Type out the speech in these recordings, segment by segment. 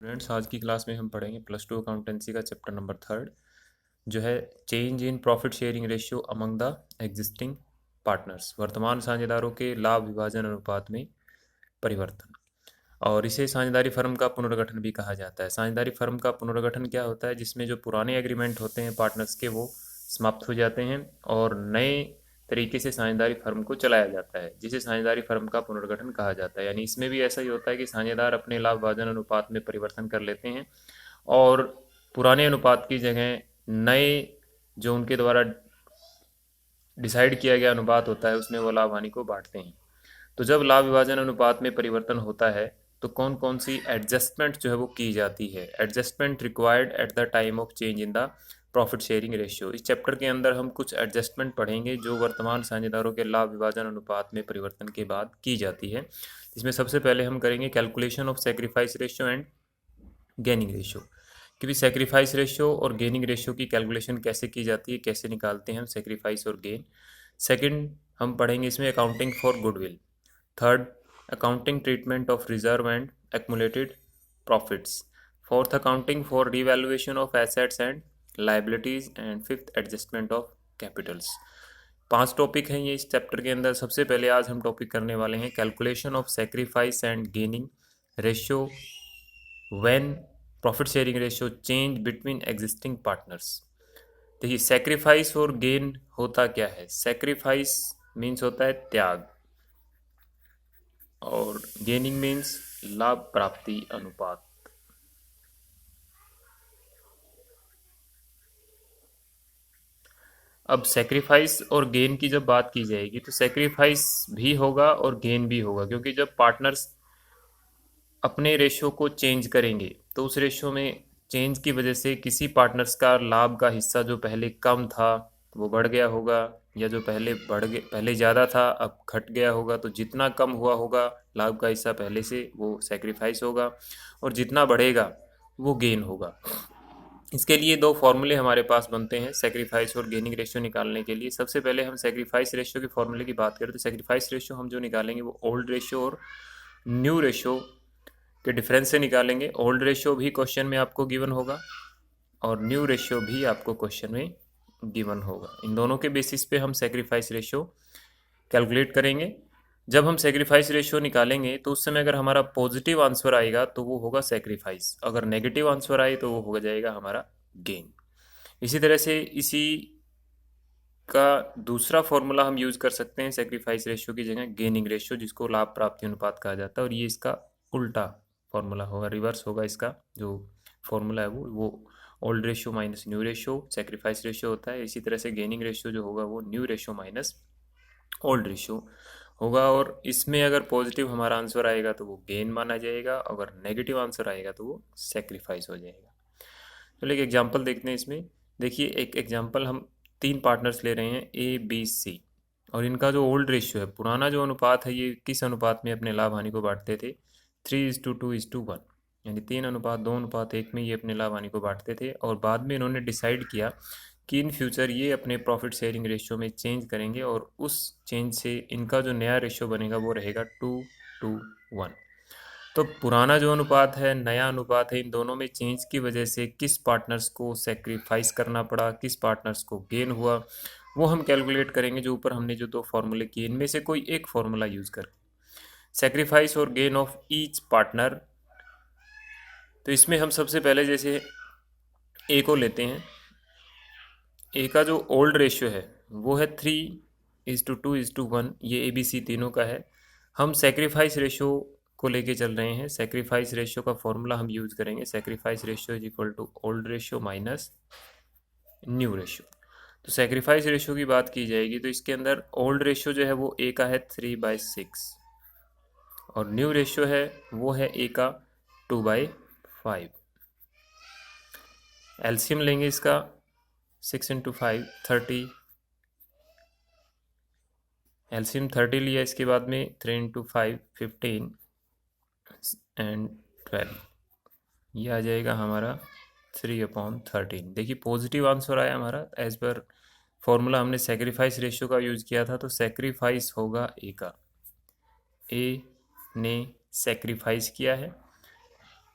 Students, आज की class में हम पढ़ेंगे +2 अकाउंटेंसी का चैप्टर नंबर 3 जो है change in profit sharing ratio among the existing partners. वर्तमान साझेदारों के लाभ विभाजन अनुपात में परिवर्तन। और इसे साझेदारी फर्म का पुनर्गठन भी कहा जाता है। साझेदारी फर्म का पुनर्गठन क्या होता है? जिसमें जो पुराने एग्रीमेंट होते हैं पार्टनर्स के वो समाप्त हो जाते हैं और नए तरीके से साझेदारी फर्म को चलाया जाता है, जिसे साझेदारी फर्म का पुनर्गठन कहा जाता है। यानी इसमें भी ऐसा ही होता है कि साझेदार अपने लाभ विभाजन अनुपात में परिवर्तन कर लेते हैं और पुराने अनुपात की जगह नए जो उनके द्वारा डिसाइड किया गया अनुपात होता है उसमें वो लाभ हानि को बांटते हैं। तो जब लाभ विभाजन अनुपात में परिवर्तन होता है तो कौन कौन सी एडजस्टमेंट जो है वो की जाती है? Adjustment required at the time of change in the profit sharing ratio. इस चैप्टर के अंदर हम कुछ एडजस्टमेंट पढ़ेंगे जो वर्तमान साझेदारों के लाभ विभाजन अनुपात में परिवर्तन के बाद की जाती है। इसमें सबसे पहले हम करेंगे calculation of sacrifice ratio and gaining ratio, कि भी सेक्रीफाइस रेशियो और गेनिंग रेशियो की कैलकुलेशन कैसे की जाती है, कैसे निकालते हैं हम सेक्रीफाइस और गेन। सेकंड हम पढ़ेंगे इसमें accounting for goodwill. Third, accounting treatment of reserve and accumulated profits. Fourth, accounting for revaluation of assets and liabilities. And fifth, adjustment of capitals. 5 topic हैं ये इस चैप्टर के अंदर। सबसे पहले आज हम टॉपिक करने वाले हैं calculation of sacrifice and gaining ratio when profit sharing ratio change between existing partners. देखिए, सेक्रीफाइस और गेन होता क्या है? सेक्रीफाइस मीन्स होता है त्याग और गेनिंग मीन्स लाभ प्राप्ति अनुपात। अब सेक्रीफाइस और गेन की जब बात की जाएगी तो सेक्रीफाइस भी होगा और गेन भी होगा, क्योंकि जब पार्टनर्स अपने रेशो को चेंज करेंगे तो उस रेशो में चेंज की वजह से किसी पार्टनर्स का लाभ का हिस्सा जो पहले कम था वो बढ़ गया होगा, या जो पहले ज़्यादा था अब घट गया होगा। तो जितना कम हुआ होगा लाभ का हिस्सा पहले से वो सेक्रीफाइस होगा और जितना बढ़ेगा वो गेन होगा। इसके लिए दो फॉर्मूले हमारे पास बनते हैं सेक्रीफाइस और गेनिंग रेशियो निकालने के लिए। सबसे पहले हम सेक्रीफाइस रेशियो के फॉर्मूले की बात करें तो सेक्रीफाइस रेशियो हम जो निकालेंगे वो ओल्ड रेशियो और न्यू रेशियो के डिफरेंस से निकालेंगे। ओल्ड रेशियो भी क्वेश्चन में आपको गिवन होगा और न्यू रेशियो भी आपको क्वेश्चन में गिवन होगा। इन दोनों के बेसिस पे हम सेक्रीफाइस रेशियो कैलकुलेट करेंगे। जब हम सेक्रीफाइस रेशियो निकालेंगे तो उस समय अगर हमारा पॉजिटिव आंसर आएगा तो वो होगा सेक्रीफाइस, अगर नेगेटिव आंसर आए तो वो हो जाएगा हमारा गेन। इसी तरह से इसी का दूसरा फॉर्मूला हम यूज़ कर सकते हैं सेक्रीफाइस रेशियो की जगह गेनिंग रेशियो, जिसको लाभ प्राप्ति अनुपात कहा जाता है। और ये इसका उल्टा फॉर्मूला होगा, रिवर्स होगा। इसका जो फॉर्मूला है वो old ratio minus new ratio sacrifice ratio होता है। इसी तरह से गेनिंग रेशियो जो होगा वो new ratio minus old ratio होगा। और इसमें अगर पॉजिटिव हमारा आंसर आएगा तो वो गेन माना जाएगा, अगर नेगेटिव आंसर आएगा तो वो सेक्रीफाइस हो जाएगा। चलो एक एग्जांपल देखते हैं इसमें। देखिए, एक एग्जांपल हम 3 पार्टनर्स ले रहे हैं ए बी सी, और इनका जो ओल्ड रेशियो है, पुराना जो अनुपात है, ये किस अनुपात में अपने लाभ हानि को बांटते थे? 3:2:1, यानी 3:2:1 में ये अपने लाभ हानि को बांटते थे। और बाद में इन्होंने डिसाइड किया कि इन फ्यूचर ये अपने प्रॉफिट शेयरिंग रेशियो में चेंज करेंगे और उस चेंज से इनका जो नया रेशियो बनेगा वो रहेगा 2:1। तो पुराना जो अनुपात है, नया अनुपात है, इन दोनों में चेंज की वजह से किस पार्टनर्स को सेक्रीफाइस करना पड़ा, किस पार्टनर्स को गेन हुआ, वो हम कैलकुलेट करेंगे। जो ऊपर हमने जो 2 फॉर्मूले किए इनमें से कोई एक फॉर्मूला यूज़ कर सेक्रीफाइस और गेन ऑफ ईच पार्टनर। तो इसमें हम सबसे पहले जैसे ए को लेते हैं। ए का जो ओल्ड रेशियो है वो है 3:2:1, ये ए बी सी तीनों का है। हम सेक्रीफाइस रेशियो को लेके चल रहे हैं। सेक्रीफाइस रेशियो का फॉर्मूला हम यूज़ करेंगे, sacrifice ratio is equal to old ratio minus new ratio. तो सेक्रीफाइस रेशियो की बात की जाएगी तो इसके अंदर ओल्ड रेशियो जो है वो ए का है 3/6 और न्यू रेशियो है वो है ए का 2/5। एलसीएम लेंगे इसका, 6 × 5 30, एलसीएम 30 लिया। इसके बाद में 3 × 5 15 एंड 12, ये आ जाएगा हमारा 3/13। देखिए पॉजिटिव आंसर आया हमारा। एज पर फॉर्मूला हमने सेक्रीफाइस रेशियो का यूज़ किया था, तो सेक्रीफाइस होगा ए का। ए ने सेक्रीफाइस किया है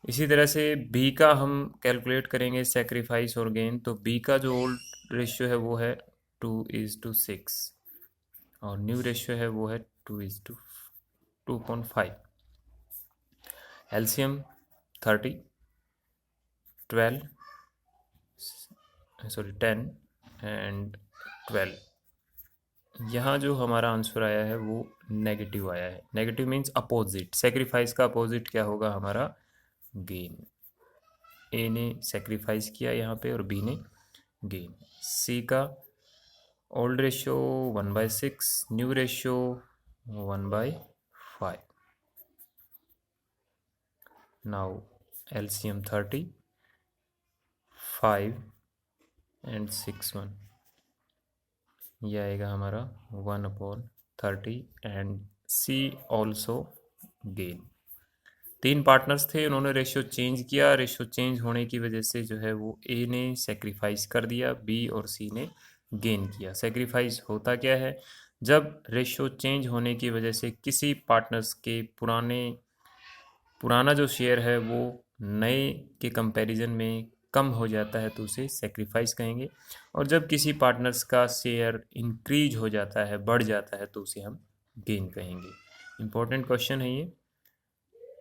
इसी तरह से बी का हम कैलकुलेट करेंगे सेक्रीफाइस और गेन। तो बी का जो ओल्ड रेशियो है वो है 2:6 और न्यू रेशियो है वो है 2:2.5। LCM 30, 12 sorry 10 and 12। यहाँ जो हमारा आंसर आया है वो नेगेटिव आया है। Negative means opposite. सेक्रीफाइस का अपोजिट क्या होगा हमारा? गेन। ए ने सेक्रीफाइस किया यहाँ पे और बी ने गेन। सी का old ratio 1/6, new ratio 1/5। Now LCM 30, 5 and 6 1, ये आएगा हमारा 1/30 एंड सी ऑल्सो गेन। तीन पार्टनर्स थे, उन्होंने रेशियो चेंज किया। रेशियो चेंज होने की वजह से जो है वो ए ने सेक्रीफाइस कर दिया, बी और सी ने गेन किया। सेक्रीफाइस होता क्या है? जब रेशियो चेंज होने की वजह से किसी पार्टनर्स के पुराना जो शेयर है वो नए के कंपैरिजन में कम हो जाता है तो उसे सेक्रीफाइस कहेंगे। और जब किसी पार्टनर्स का शेयर इंक्रीज हो जाता है, बढ़ जाता है, तो उसे हम गेन कहेंगे। इम्पोर्टेंट क्वेश्चन है ये।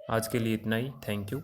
आज के लिए इतना ही। Thank you.